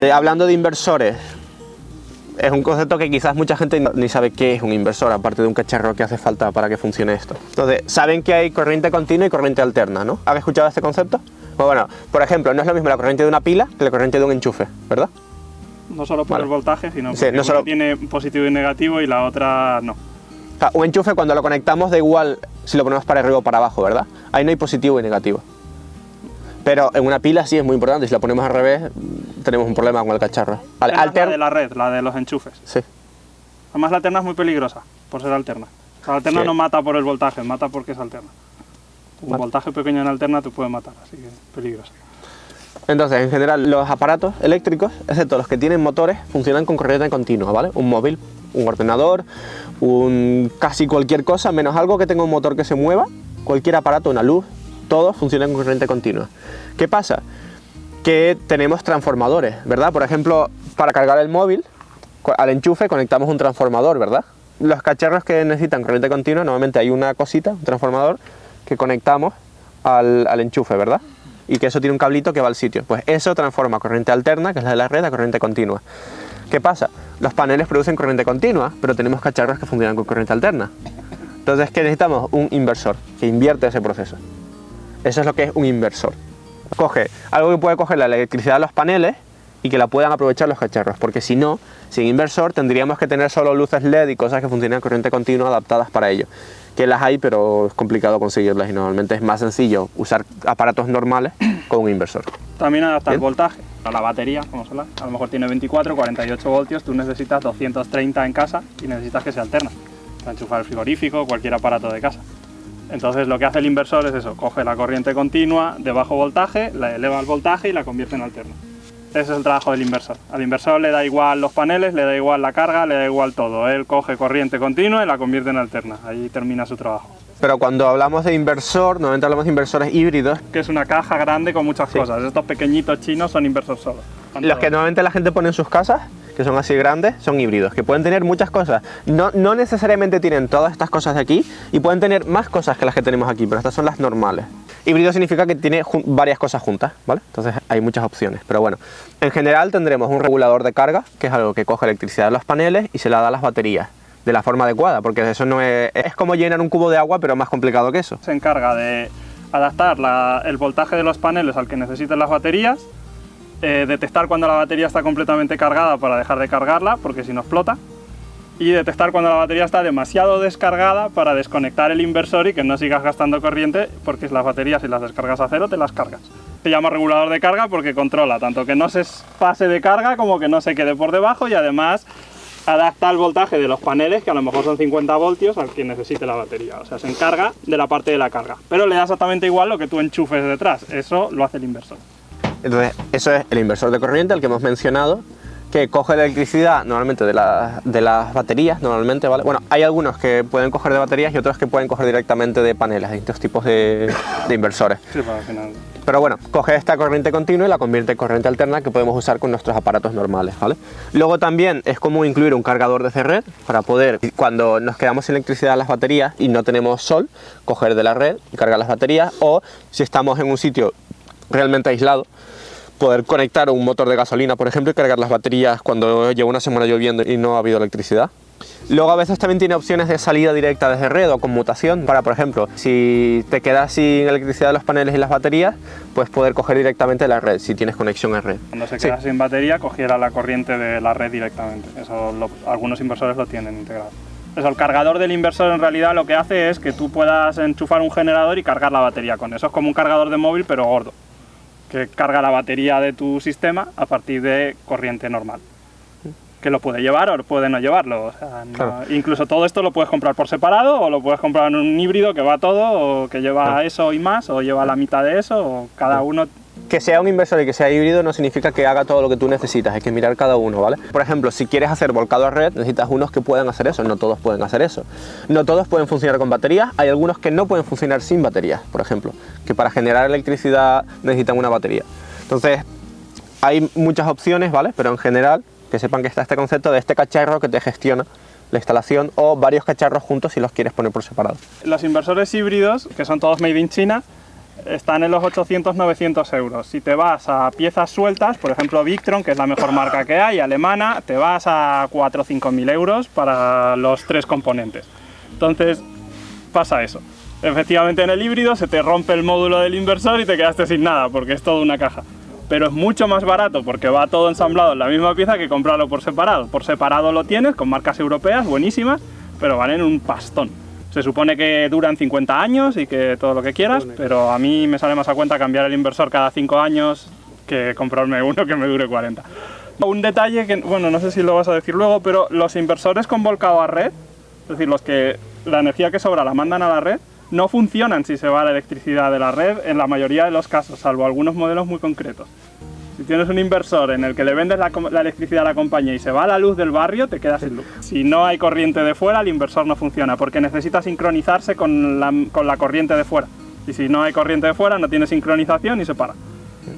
Hablando de inversores, es un concepto que quizás mucha gente ni sabe qué es un inversor, aparte de un cacharro que hace falta para que funcione esto. Entonces, saben que hay corriente continua y corriente alterna, ¿no? ¿Has escuchado este concepto? Pues bueno, por ejemplo, no es lo mismo la corriente de una pila que la corriente de un enchufe, ¿verdad? No solo por el voltaje, sino porque sí, no solo... una tiene positivo y negativo y la otra no. O sea, un enchufe cuando lo conectamos da igual si lo ponemos para arriba o para abajo, ¿verdad? Ahí no hay positivo y negativo. Pero en una pila sí es muy importante, si la ponemos al revés tenemos un problema con el cacharro. La de la red, la de los enchufes. Sí. Además la alterna es muy peligrosa, por ser alterna. La alterna no mata por el voltaje, mata porque es alterna. Un voltaje pequeño en alterna te puede matar, así que es peligrosa. Entonces, en general, los aparatos eléctricos, excepto los que tienen motores, funcionan con corriente continua, ¿vale? Un móvil, un ordenador, casi cualquier cosa, menos algo que tenga un motor que se mueva, cualquier aparato, una luz, todos funcionan con corriente continua. ¿Qué pasa? Que tenemos transformadores, ¿verdad? Por ejemplo, para cargar el móvil, al enchufe conectamos un transformador, ¿verdad? Los cacharros que necesitan corriente continua, normalmente hay una cosita, un transformador, que conectamos al enchufe, ¿verdad? Y que eso tiene un cablito que va al sitio. Pues eso transforma corriente alterna, que es la de la red, a corriente continua. ¿Qué pasa? Los paneles producen corriente continua, pero tenemos cacharros que funcionan con corriente alterna. Entonces, ¿qué necesitamos? Un inversor, que invierte ese proceso. Eso es lo que es un inversor. Coge algo que puede coger la electricidad de los paneles y que la puedan aprovechar los cacharros, porque si no, sin inversor tendríamos que tener solo luces LED y cosas que funcionan a corriente continua adaptadas para ello. Que las hay, pero es complicado conseguirlas y normalmente es más sencillo usar aparatos normales con un inversor. También adaptar el voltaje a la batería, vamos a hablar. A lo mejor tiene 24, 48 voltios, tú necesitas 230 en casa y necesitas que se alterna para enchufar el frigorífico o cualquier aparato de casa. Entonces lo que hace el inversor es eso, coge la corriente continua de bajo voltaje, la eleva al voltaje y la convierte en alterna. Ese es el trabajo del inversor. Al inversor le da igual los paneles, le da igual la carga, le da igual todo. Él coge corriente continua y la convierte en alterna. Ahí termina su trabajo. Pero cuando hablamos de inversor, normalmente hablamos de inversores híbridos. Que es una caja grande con muchas cosas. Estos pequeñitos chinos son inversores solos. Los que normalmente la gente pone en sus casas, que son así grandes, son híbridos, que pueden tener muchas cosas. No necesariamente tienen todas estas cosas de aquí y pueden tener más cosas que las que tenemos aquí, pero estas son las normales. Híbrido significa que tiene varias cosas juntas, ¿vale? Entonces hay muchas opciones, pero bueno. En general tendremos un regulador de carga, que es algo que coge electricidad de los paneles y se la da a las baterías de la forma adecuada, porque eso no es como llenar un cubo de agua, pero más complicado que eso. Se encarga de adaptar el voltaje de los paneles al que necesiten las baterías, detectar cuando la batería está completamente cargada para dejar de cargarla, porque si no explota, y detectar cuando la batería está demasiado descargada para desconectar el inversor y que no sigas gastando corriente, porque las baterías, si las descargas a cero, te las cargas. Se llama regulador de carga porque controla tanto que no se pase de carga como que no se quede por debajo, y además adapta el voltaje de los paneles, que a lo mejor son 50 voltios, al que necesite la batería. O sea, se encarga de la parte de la carga, pero le da exactamente igual lo que tú enchufes detrás. Eso lo hace el inversor. Entonces, eso es el inversor de corriente, el que hemos mencionado, que coge la electricidad normalmente de las baterías, normalmente, ¿vale? Bueno, hay algunos que pueden coger de baterías y otros que pueden coger directamente de paneles, de distintos tipos de inversores. Sí, para el final. Pero bueno, coge esta corriente continua y la convierte en corriente alterna que podemos usar con nuestros aparatos normales, ¿vale? Luego también es común incluir un cargador de red para poder, cuando nos quedamos sin electricidad en las baterías y no tenemos sol, coger de la red y cargar las baterías, o si estamos en un sitio realmente aislado, poder conectar un motor de gasolina, por ejemplo, y cargar las baterías cuando lleva una semana lloviendo y no ha habido electricidad. Luego a veces también tiene opciones de salida directa desde red o conmutación para, por ejemplo, si te quedas sin electricidad de los paneles y las baterías, pues poder coger directamente la red si tienes conexión en red. Cuando se queda sin batería, cogiera la corriente de la red directamente. Eso algunos inversores lo tienen integrado. Eso, el cargador del inversor en realidad lo que hace es que tú puedas enchufar un generador y cargar la batería con eso. Es como un cargador de móvil pero gordo, que carga la batería de tu sistema a partir de corriente normal. Que lo puede llevar o puede no llevarlo. O sea, claro. Incluso todo esto lo puedes comprar por separado, o lo puedes comprar en un híbrido que va todo, o que lleva eso y más, o lleva la mitad de eso, o cada uno. Que sea un inversor y que sea híbrido no significa que haga todo lo que tú necesitas, hay que mirar cada uno, ¿vale? Por ejemplo, si quieres hacer volcado a red, necesitas unos que puedan hacer eso, no todos pueden hacer eso. No todos pueden funcionar con baterías, hay algunos que no pueden funcionar sin baterías, por ejemplo, que para generar electricidad necesitan una batería. Entonces, hay muchas opciones, ¿vale? Pero en general, que sepan que está este concepto de este cacharro que te gestiona la instalación, o varios cacharros juntos si los quieres poner por separado. Los inversores híbridos, que son todos made in China, están en los 800-900 euros. Si te vas a piezas sueltas, por ejemplo Victron, que es la mejor marca que hay, alemana, te vas a 4 o 5.000 euros para los 3 componentes. Entonces pasa eso. Efectivamente en el híbrido se te rompe el módulo del inversor y te quedaste sin nada, porque es toda una caja. Pero es mucho más barato porque va todo ensamblado en la misma pieza que comprarlo por separado. Por separado lo tienes con marcas europeas buenísimas, pero valen un pastón. Se supone que duran 50 años y que todo lo que quieras, pero a mí me sale más a cuenta cambiar el inversor cada 5 años que comprarme uno que me dure 40. Un detalle que, bueno, no sé si lo vas a decir luego, pero los inversores con volcado a red, es decir, los que la energía que sobra la mandan a la red, no funcionan si se va la electricidad de la red en la mayoría de los casos, salvo algunos modelos muy concretos. Si tienes un inversor en el que le vendes la electricidad a la compañía y se va la luz del barrio, te quedas sin luz. Si no hay corriente de fuera, el inversor no funciona, porque necesita sincronizarse con la corriente de fuera. Y si no hay corriente de fuera, no tiene sincronización y se para.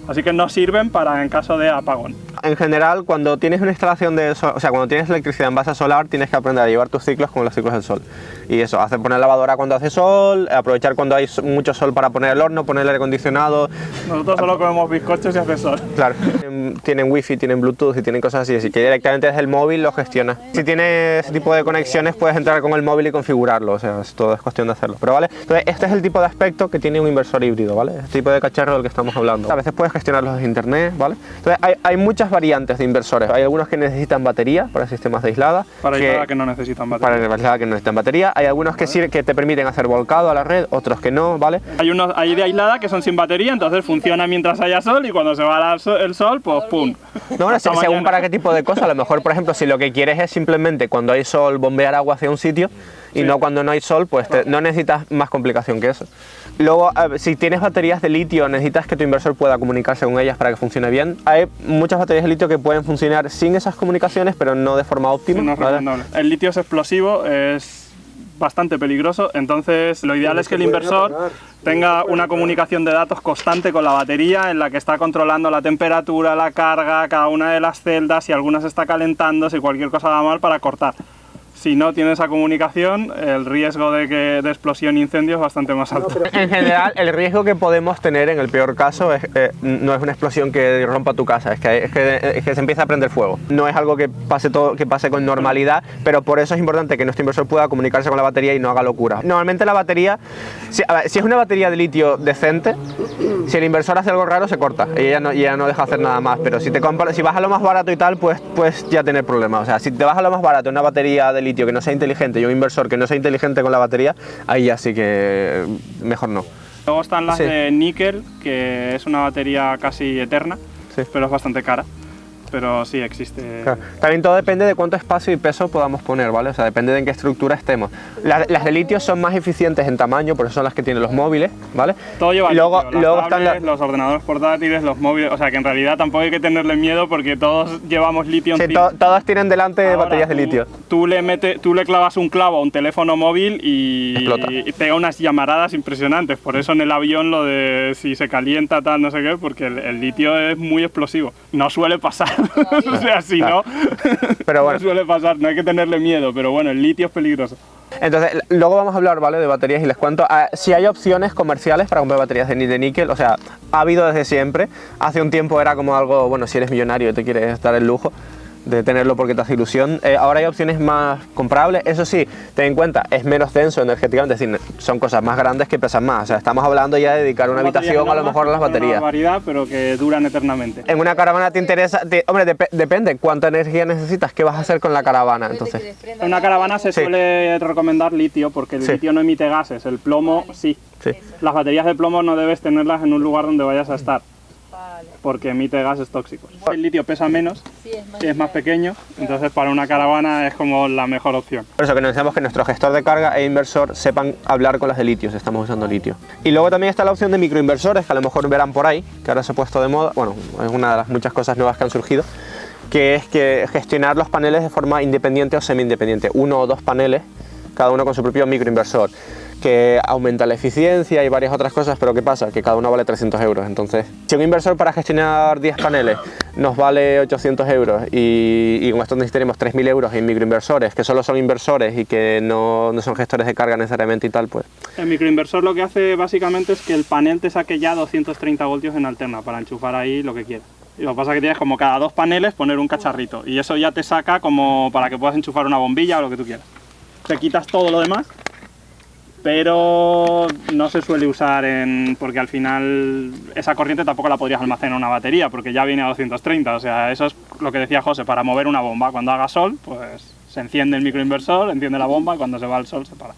Así que no sirven para en caso de apagón. En general, cuando tienes una instalación de sol, o sea, cuando tienes electricidad en base a solar, tienes que aprender a llevar tus ciclos con los ciclos del sol. Y eso, poner lavadora cuando hace sol, aprovechar cuando hay mucho sol para poner el horno, poner el aire acondicionado. Nosotros solo comemos bizcochos y hace sol. Claro, tienen wifi, tienen bluetooth y tienen cosas así que directamente desde el móvil lo gestionas. Si tienes ese tipo de conexiones puedes entrar con el móvil y configurarlo, o sea, todo es cuestión de hacerlo. Pero vale, entonces este es el tipo de aspecto que tiene un inversor híbrido, ¿vale? Este tipo de cacharro del que estamos hablando. A veces puedes gestionarlos desde internet, ¿vale? Entonces hay muchas variantes de inversores. Hay algunos que necesitan batería para sistemas de aislada. Para aislada que no necesitan batería. Para aislada que no necesitan batería. Hay algunos que te permiten hacer volcado a la red, otros que no, ¿vale? Hay de aislada que son sin batería, entonces funciona mientras haya sol y cuando se va el sol, pues pum. No, bueno, según para qué tipo de cosas. A lo mejor, por ejemplo, si lo que quieres es simplemente cuando hay sol bombear agua hacia un sitio y sí, no cuando no hay sol, pues no necesitas más complicación que eso. Luego, si tienes baterías de litio, necesitas que tu inversor pueda comunicarse con ellas para que funcione bien. Hay muchas baterías de litio que pueden funcionar sin esas comunicaciones, pero no de forma óptima. Sí, no es recomendable. El litio es explosivo, es bastante peligroso, entonces lo ideal es que el inversor tenga una comunicación de datos constante con la batería en la que está controlando la temperatura, la carga, cada una de las celdas, si alguna se está calentando, si cualquier cosa va mal para cortar. Si no tiene esa comunicación, el riesgo de explosión e incendio es bastante más alto. En general, el riesgo que podemos tener en el peor caso no es una explosión que rompa tu casa, es que se empieza a prender fuego. No es algo que pase con normalidad, pero por eso es importante que nuestro inversor pueda comunicarse con la batería y no haga locura. Normalmente la batería, si es una batería de litio decente, si el inversor hace algo raro se corta y ella no deja hacer nada más, pero si vas a lo más barato y tal, pues ya tener problemas. O sea, si te vas a lo más barato, una batería de litio que no sea inteligente y un inversor que no sea inteligente con la batería, ahí ya sí que mejor no. Luego están las de níquel, que es una batería casi eterna, pero es bastante cara. Pero sí existe. Claro. También todo depende de cuánto espacio y peso podamos poner, ¿vale? O sea, depende de en qué estructura estemos. Las de litio son más eficientes en tamaño, por eso son las que tienen los móviles, ¿vale? Todo lleva luego, litio, luego están los ordenadores portátiles, los móviles, o sea que en realidad tampoco hay que tenerle miedo porque todos llevamos litio encima. Sí, todas tienen delante baterías de litio. Tú le clavas un clavo a un teléfono móvil y pega unas llamaradas impresionantes. Por eso en el avión lo de si se calienta tal, no sé qué, porque el litio es muy explosivo. No suele pasar. O sea, si no, pero bueno, no suele pasar, no hay que tenerle miedo, pero bueno, el litio es peligroso. Entonces, luego vamos a hablar, ¿vale?, de baterías y les cuento. Si hay opciones comerciales para comprar baterías de níquel, o sea, ha habido desde siempre. Hace un tiempo era como algo, bueno, si eres millonario y te quieres dar el lujo de tenerlo porque te hace ilusión. Ahora hay opciones más comprables, eso sí, ten en cuenta, es menos denso energéticamente, es decir, son cosas más grandes que pesan más, o sea, estamos hablando ya de dedicar una habitación a lo mejor a las baterías. Una variedad, pero que duran eternamente. En una caravana te interesa, hombre, depende, ¿cuánta energía necesitas? ¿Qué vas a hacer con la caravana? Entonces, en una caravana se suele recomendar litio, porque el litio no emite gases, el plomo sí. Las baterías de plomo no debes tenerlas en un lugar donde vayas a estar, porque emite gases tóxicos. El litio pesa menos, es más pequeño, entonces para una caravana es como la mejor opción. Por eso que necesitamos que nuestro gestor de carga e inversor sepan hablar con las de litio si estamos usando litio. Y luego también está la opción de microinversores, que a lo mejor verán por ahí, que ahora se ha puesto de moda, bueno, es una de las muchas cosas nuevas que han surgido, que es que gestionar los paneles de forma independiente o semi-independiente, 1 o 2 paneles, cada uno con su propio microinversor. que aumenta la eficiencia y varias otras cosas, pero ¿qué pasa? Que cada uno vale 300 euros. Entonces, si un inversor para gestionar 10 paneles nos vale 800 euros y con esto necesitaremos 3.000 euros en microinversores, que solo son inversores y que no son gestores de carga necesariamente y tal, pues... El microinversor lo que hace básicamente es que el panel te saque ya 230 voltios en alterna para enchufar ahí lo que quieras. Y lo que pasa es que tienes como cada 2 paneles poner un cacharrito y eso ya te saca como para que puedas enchufar una bombilla o lo que tú quieras. Te quitas todo lo demás, pero no se suele usar porque al final esa corriente tampoco la podrías almacenar en una batería porque ya viene a 230, o sea, eso es lo que decía José, para mover una bomba. Cuando haga sol, pues se enciende el microinversor, enciende la bomba y cuando se va el sol se para.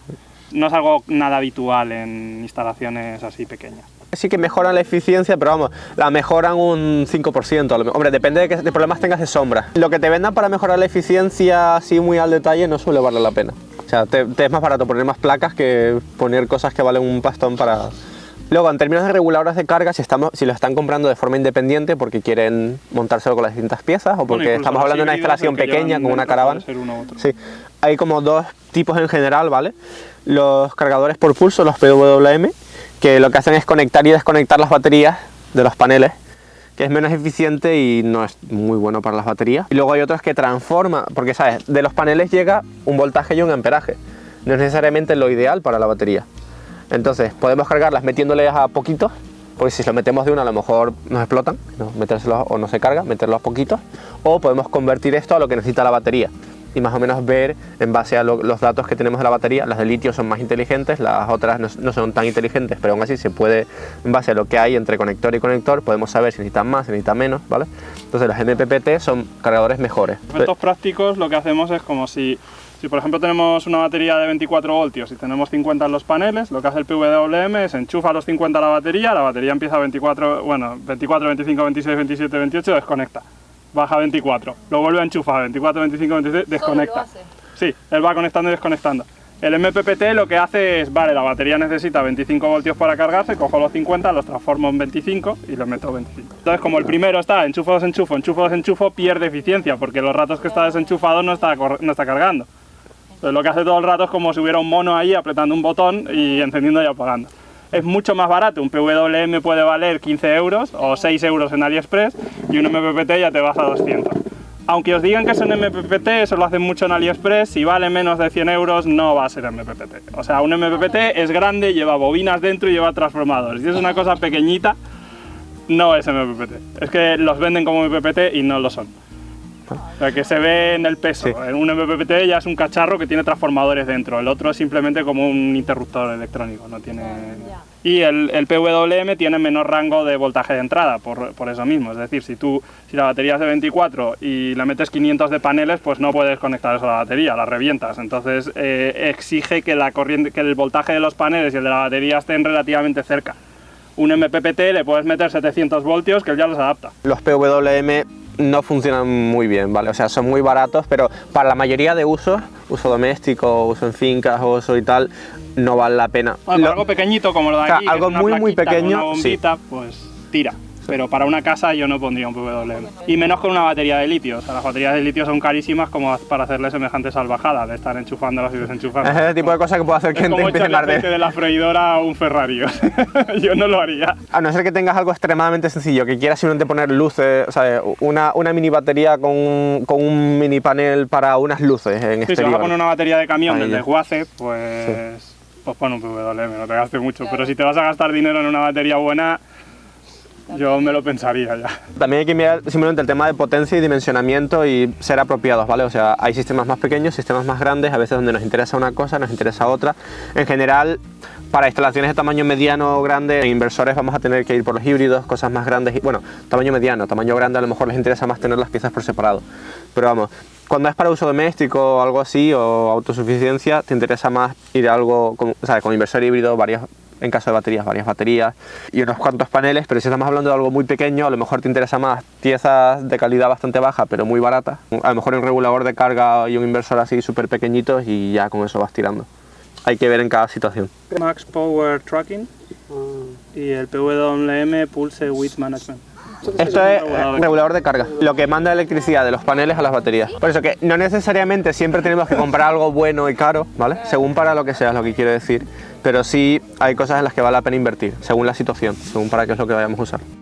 No es algo nada habitual en instalaciones así pequeñas. Sí que mejoran la eficiencia, pero vamos, la mejoran un 5%. Hombre, depende de qué problemas tengas de sombra. Lo que te vendan para mejorar la eficiencia así muy al detalle no suele valer la pena. O sea, te es más barato poner más placas que poner cosas que valen un pastón para... Luego, en términos de reguladores de carga, si lo están comprando de forma independiente porque quieren montárselo con las distintas piezas o porque estamos hablando de una instalación pequeña con una caravana. Sí, hay como 2 tipos en general, ¿vale? Los cargadores por pulso, los PWM, que lo que hacen es conectar y desconectar las baterías de los paneles, que es menos eficiente y no es muy bueno para las baterías. Y luego hay otros que transforman, porque sabes, de los paneles llega un voltaje y un amperaje, no es necesariamente lo ideal para la batería. Entonces podemos cargarlas metiéndoles a poquitos, porque si lo metemos de una a lo mejor nos explotan, ¿no? Metérselos o no se carga, meterlos a poquitos, o podemos convertir esto a lo que necesita la batería y más o menos ver en base a los datos que tenemos de la batería. Las de litio son más inteligentes, las otras no son tan inteligentes, pero aún así se puede, en base a lo que hay entre conector y conector, podemos saber si necesitan más, si necesitan menos, ¿vale? Entonces los MPPT son cargadores mejores. En efectos prácticos lo que hacemos es como si por ejemplo tenemos una batería de 24 voltios y tenemos 50 en los paneles, lo que hace el PWM es enchufa los 50 a la batería empieza a 24, 25, 26, 27, 28, desconecta. Baja 24, lo vuelve a enchufar, 24, 25, 26, desconecta. Sí, él va conectando y desconectando. El MPPT lo que hace es, vale, la batería necesita 25 voltios para cargarse, cojo los 50, los transformo en 25 y los meto 25. Entonces, como el primero está enchufo, desenchufo, pierde eficiencia, porque los ratos que está desenchufado no está cargando. Entonces, lo que hace todo el rato es como si hubiera un mono ahí apretando un botón y encendiendo y apagando. Es mucho más barato, un PWM puede valer 15 euros o 6 euros en AliExpress y un MPPT ya te vas a 200. Aunque os digan que es un MPPT, eso lo hacen mucho en AliExpress, si vale menos de 100 euros no va a ser MPPT. O sea, un MPPT es grande, lleva bobinas dentro y lleva transformadores. Si es una cosa pequeñita, no es MPPT. Es que los venden como MPPT y no lo son. O sea, que se ve en el peso. Sí. En un MPPT ya es un cacharro que tiene transformadores dentro, el otro es simplemente como un interruptor electrónico, no tiene... Y el PWM tiene menor rango de voltaje de entrada, por eso mismo. Es decir, si la batería es de 24 y le metes 500 de paneles, pues no puedes conectar eso a la batería, la revientas. Entonces exige que el voltaje de los paneles y el de la batería estén relativamente cerca. Un MPPT le puedes meter 700 voltios que él ya los adapta. Los PWM no funcionan muy bien, ¿vale? O sea, son muy baratos, pero para la mayoría de usos, uso doméstico, uso en fincas, uso y tal, no vale la pena. Bueno, algo pequeñito como lo de aquí, algo muy pequeño, una bombita, sí, pues tira. Pero para una casa yo no pondría un PWM. Y menos con una batería de litio. O sea, las baterías de litio son carísimas como para hacerle semejante salvajada, de estar enchufándolas y desenchufándolas. Es el tipo de cosas que puede hacer que te empiecen a arder. De la freidora a un Ferrari. Yo no lo haría. A no ser que tengas algo extremadamente sencillo, que quieras simplemente poner luces, o sea, una mini batería con un mini panel para unas luces en exterior. Si vas a poner una batería de camión del desguace, pues, sí, pues pon un PWM, no te gastes mucho. Claro. Pero si te vas a gastar dinero en una batería buena, yo me lo pensaría ya. También hay que mirar simplemente el tema de potencia y dimensionamiento y ser apropiados, ¿vale? O sea, hay sistemas más pequeños, sistemas más grandes, a veces donde nos interesa una cosa, nos interesa otra. En general, para instalaciones de tamaño mediano o grande, en inversores vamos a tener que ir por los híbridos, cosas más grandes. Bueno, tamaño mediano, tamaño grande, a lo mejor les interesa más tener las piezas por separado. Pero vamos, cuando es para uso doméstico o algo así, o autosuficiencia, te interesa más ir a algo con inversor híbrido, en caso de baterías, varias baterías y unos cuantos paneles. Pero si estamos hablando de algo muy pequeño, a lo mejor te interesa más piezas de calidad bastante baja pero muy baratas, a lo mejor un regulador de carga y un inversor así súper pequeñitos y ya con eso vas tirando. Hay que ver en cada situación. Max Power Tracking y el PWM Pulse Width Management. Esto es regulador de carga, lo que manda electricidad de los paneles a las baterías. Por eso que no necesariamente siempre tenemos que comprar algo bueno y caro, ¿vale? Según para lo que sea, es lo que quiero decir. pero sí hay cosas en las que vale la pena invertir, según la situación, según para qué es lo que vayamos a usar.